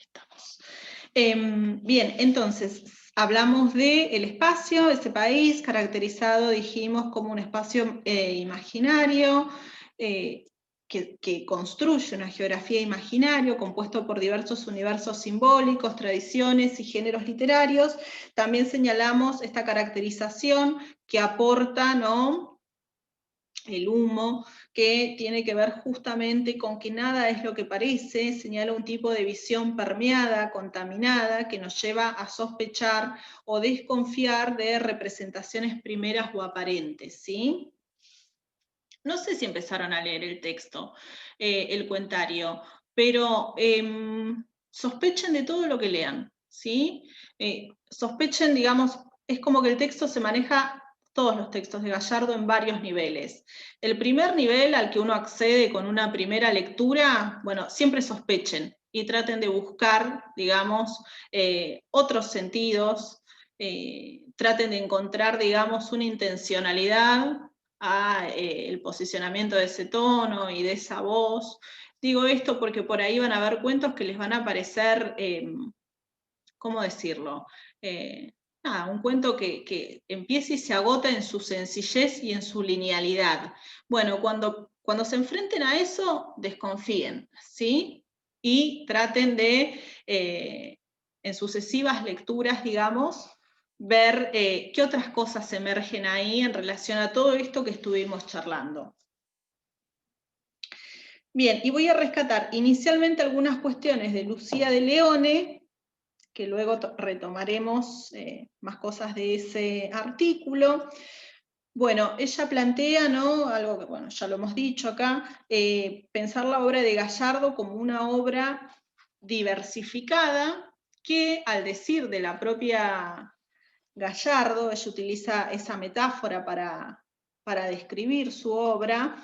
estamos. Bien, entonces, hablamos del espacio, ese país, caracterizado, dijimos, como un espacio imaginario, que construye una geografía imaginaria, compuesto por diversos universos simbólicos, tradiciones y géneros literarios. También señalamos esta caracterización que aporta, ¿no?, el humo, que tiene que ver justamente con que nada es lo que parece, señala un tipo de visión permeada, contaminada, que nos lleva a sospechar o desconfiar de representaciones primeras o aparentes, ¿sí? No sé si empezaron a leer el texto, el cuentario, pero sospechen de todo lo que lean, ¿sí? Sospechen, digamos, es como que el texto se maneja, todos los textos de Gallardo, en varios niveles. El primer nivel al que uno accede con una primera lectura, bueno, siempre sospechen y traten de buscar, digamos, otros sentidos, traten de encontrar, digamos, una intencionalidad a el posicionamiento de ese tono y de esa voz. Digo esto porque por ahí van a haber cuentos que les van a parecer, ¿cómo decirlo? Un cuento que empieza y se agota en su sencillez y en su linealidad. Bueno, cuando se enfrenten a eso, desconfíen, ¿sí? Y traten de, en sucesivas lecturas, digamos, ver qué otras cosas emergen ahí en relación a todo esto que estuvimos charlando. Bien, y voy a rescatar inicialmente algunas cuestiones de Lucía de Leone, que luego retomaremos más cosas de ese artículo. Bueno, ella plantea, ¿no?, algo que, bueno, ya lo hemos dicho acá, pensar la obra de Gallardo como una obra diversificada, que al decir de la propia Gallardo, ella utiliza esa metáfora para describir su obra,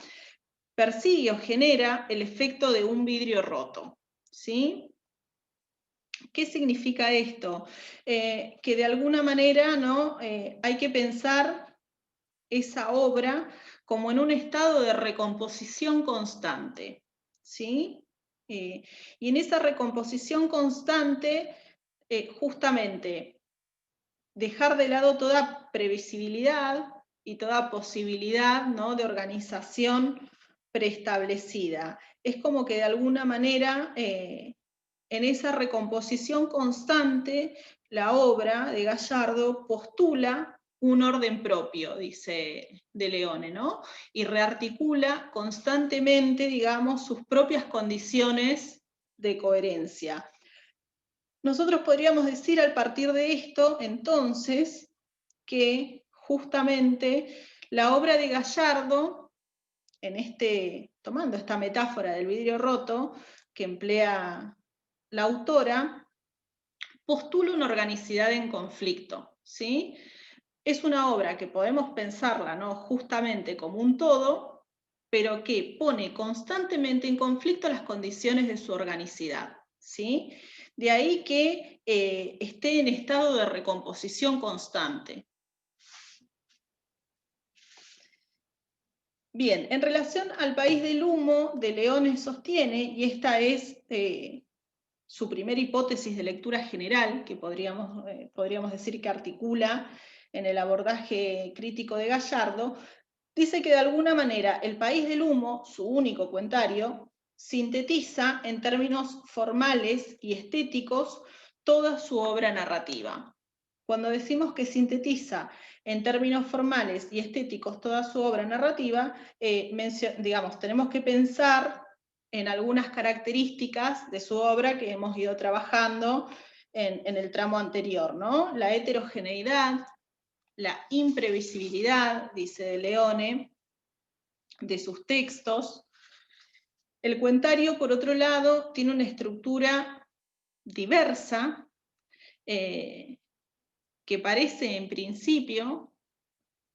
persigue o genera el efecto de un vidrio roto, ¿sí? ¿Qué significa esto? Que de alguna manera, ¿no?, hay que pensar esa obra como en un estado de recomposición constante, ¿sí? Y en esa recomposición constante, justamente, dejar de lado toda previsibilidad y toda posibilidad, ¿no?, de organización preestablecida. Es como que de alguna manera, en esa recomposición constante, la obra de Gallardo postula un orden propio, dice De Leone, ¿no?, y rearticula constantemente, digamos, sus propias condiciones de coherencia. Nosotros podríamos decir a partir de esto, entonces, que justamente la obra de Gallardo, tomando esta metáfora del vidrio roto que emplea la autora, postula una organicidad en conflicto, ¿sí? Es una obra que podemos pensarla, ¿no?, justamente como un todo, pero que pone constantemente en conflicto las condiciones de su organicidad, ¿sí? De ahí que esté en estado de recomposición constante. Bien, en relación al país del humo, De Leone sostiene, y esta es su primera hipótesis de lectura general, que podríamos decir que articula en el abordaje crítico de Gallardo, dice que de alguna manera El país del humo, su único cuentario, sintetiza en términos formales y estéticos toda su obra narrativa. Cuando decimos que sintetiza en términos formales y estéticos toda su obra narrativa, digamos, tenemos que pensar en algunas características de su obra que hemos ido trabajando en el tramo anterior, ¿no? La heterogeneidad, la imprevisibilidad, dice De Leone, de sus textos. El cuentario, por otro lado, tiene una estructura diversa, que parece en principio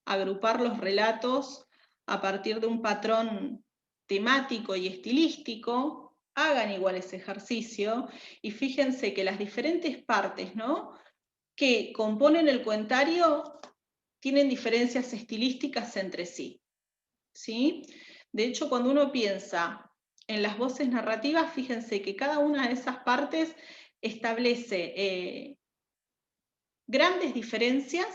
agrupar los relatos a partir de un patrón temático y estilístico. Hagan igual ese ejercicio y fíjense que las diferentes partes, ¿no?, que componen el cuentario tienen diferencias estilísticas entre sí, ¿sí? De hecho, cuando uno piensa en las voces narrativas, fíjense que cada una de esas partes establece grandes diferencias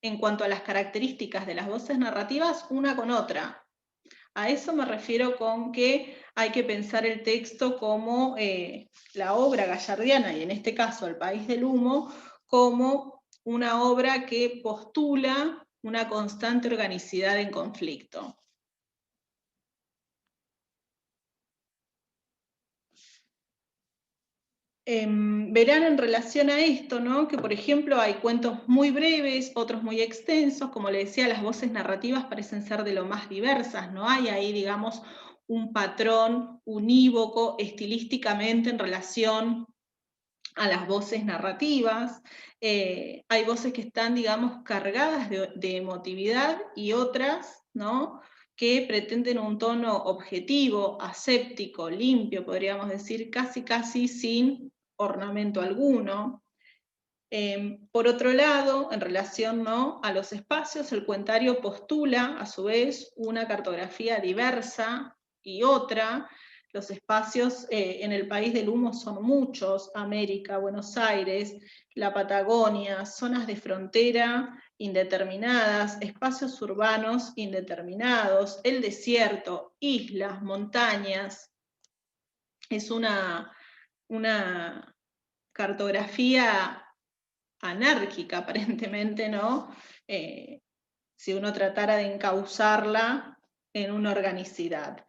en cuanto a las características de las voces narrativas una con otra. A eso me refiero con que hay que pensar el texto como la obra gallardiana, y en este caso El País del Humo, como una obra que postula una constante organicidad en conflicto. Verán en relación a esto, ¿no? Que por ejemplo hay cuentos muy breves, otros muy extensos, como les decía, las voces narrativas parecen ser de lo más diversas, no hay ahí, digamos, un patrón unívoco estilísticamente en relación a las voces narrativas. Hay voces que están, digamos, cargadas de emotividad y otras, ¿no?, que pretenden un tono objetivo, aséptico, limpio, podríamos decir, casi sin ornamento alguno. Por otro lado, en relación, ¿no?, a los espacios, el cuentario postula, a su vez, una cartografía diversa y otra. Los espacios en el País del Humo son muchos: América, Buenos Aires, la Patagonia, zonas de frontera indeterminadas, espacios urbanos indeterminados, el desierto, islas, montañas. Es una cartografía anárquica, aparentemente, ¿no? Si uno tratara de encauzarla en una organicidad.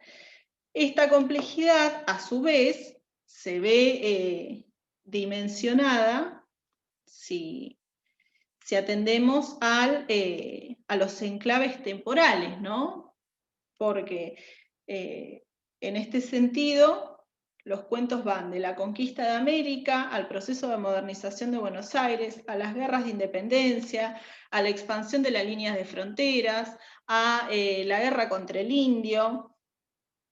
Esta complejidad, a su vez, se ve dimensionada si atendemos a los enclaves temporales, ¿no? Porque en este sentido, los cuentos van de la conquista de América al proceso de modernización de Buenos Aires, a las guerras de independencia, a la expansión de las líneas de fronteras, a la guerra contra el indio.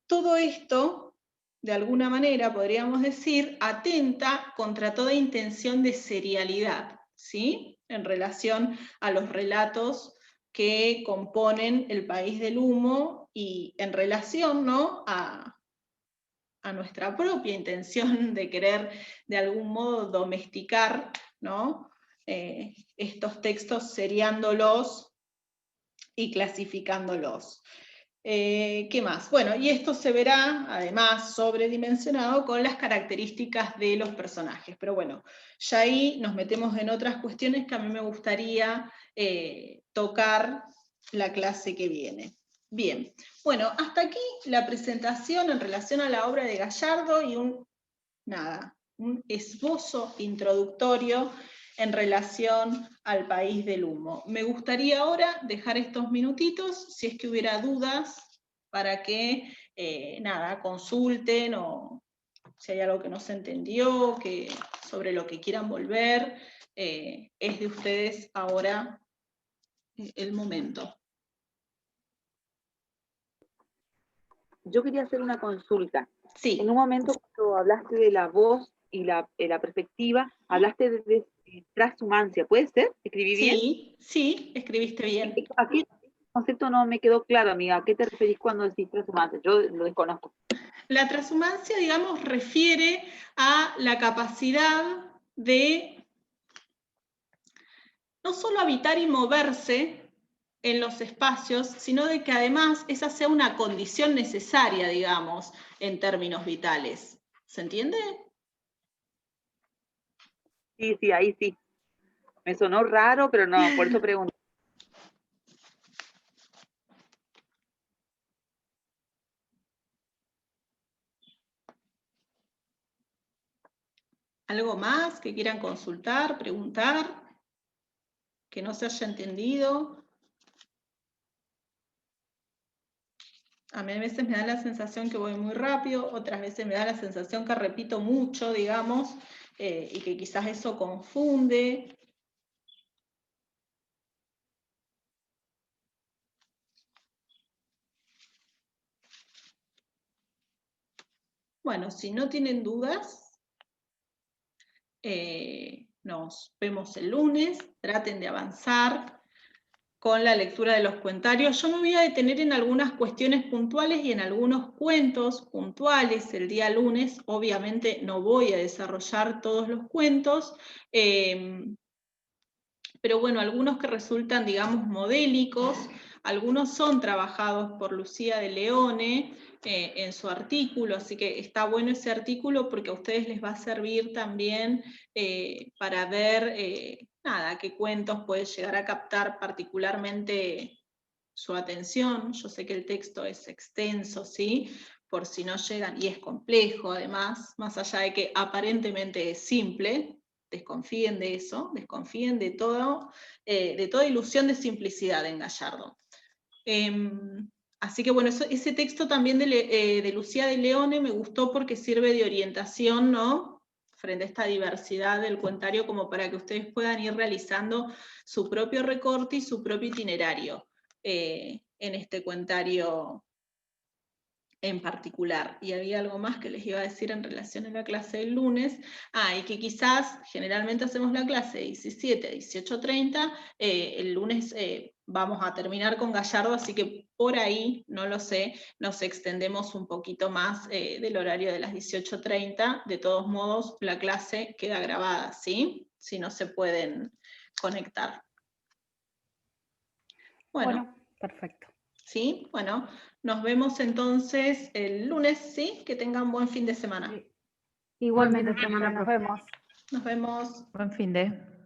Todo esto, de alguna manera, podríamos decir, atenta contra toda intención de serialidad, ¿sí?, en relación a los relatos que componen El País del Humo y en relación, ¿no?, a nuestra propia intención de querer de algún modo domesticar, ¿no?, estos textos seriándolos y clasificándolos. ¿Qué más? Bueno, y esto se verá además sobredimensionado con las características de los personajes, pero bueno, ya ahí nos metemos en otras cuestiones que a mí me gustaría tocar la clase que viene. Bien, bueno, hasta aquí la presentación en relación a la obra de Gallardo y un esbozo introductorio en relación al País del Humo. Me gustaría ahora dejar estos minutitos, si es que hubiera dudas, para que consulten, o si hay algo que no se entendió, sobre lo que quieran volver, es de ustedes ahora el momento. Yo quería hacer una consulta. Sí. En un momento, cuando hablaste de la voz y la perspectiva, hablaste de transhumancia. ¿Puede ser? ¿Escribí bien? Sí, escribiste bien. Aquí el concepto no me quedó claro, amiga. ¿A qué te referís cuando decís transhumancia? Yo lo desconozco. La transhumancia, digamos, refiere a la capacidad de no solo habitar y moverse en los espacios, sino de que además esa sea una condición necesaria, digamos, en términos vitales. ¿Se entiende? Sí, ahí sí. Me sonó raro, pero no, por eso pregunto. ¿Algo más que quieran consultar, preguntar, que no se haya entendido? A mí a veces me da la sensación que voy muy rápido, otras veces me da la sensación que repito mucho, digamos, y que quizás eso confunde. Bueno, si no tienen dudas, nos vemos el lunes, traten de avanzar. con la lectura de los cuentarios. Yo me voy a detener en algunas cuestiones puntuales y en algunos cuentos puntuales el día lunes. Obviamente no voy a desarrollar todos los cuentos, pero bueno, algunos que resultan, digamos, modélicos, algunos son trabajados por Lucía de Leone en su artículo, así que está bueno ese artículo porque a ustedes les va a servir también para ver, nada, qué cuentos puede llegar a captar particularmente su atención. Yo sé que el texto es extenso, ¿sí? Por si no llegan, y es complejo además, más allá de que aparentemente es simple. Desconfíen de eso, desconfíen de toda ilusión de simplicidad en Gallardo. Así que bueno, ese texto también de Lucía de Leone me gustó porque sirve de orientación, ¿no?, frente a esta diversidad del cuentario, como para que ustedes puedan ir realizando su propio recorte y su propio itinerario en este cuentario en particular. Y había algo más que les iba a decir en relación a la clase del lunes. Y que quizás generalmente hacemos la clase de 17 a 18:30, el lunes vamos a terminar con Gallardo, así que por ahí, no lo sé, nos extendemos un poquito más del horario de las 18:30. De todos modos, la clase queda grabada, ¿sí? Si no se pueden conectar. Bueno, perfecto. ¿Sí? Bueno, nos vemos entonces el lunes, ¿sí? Que tengan buen fin de semana. Igualmente, nos vemos. Nos vemos. Buen fin de.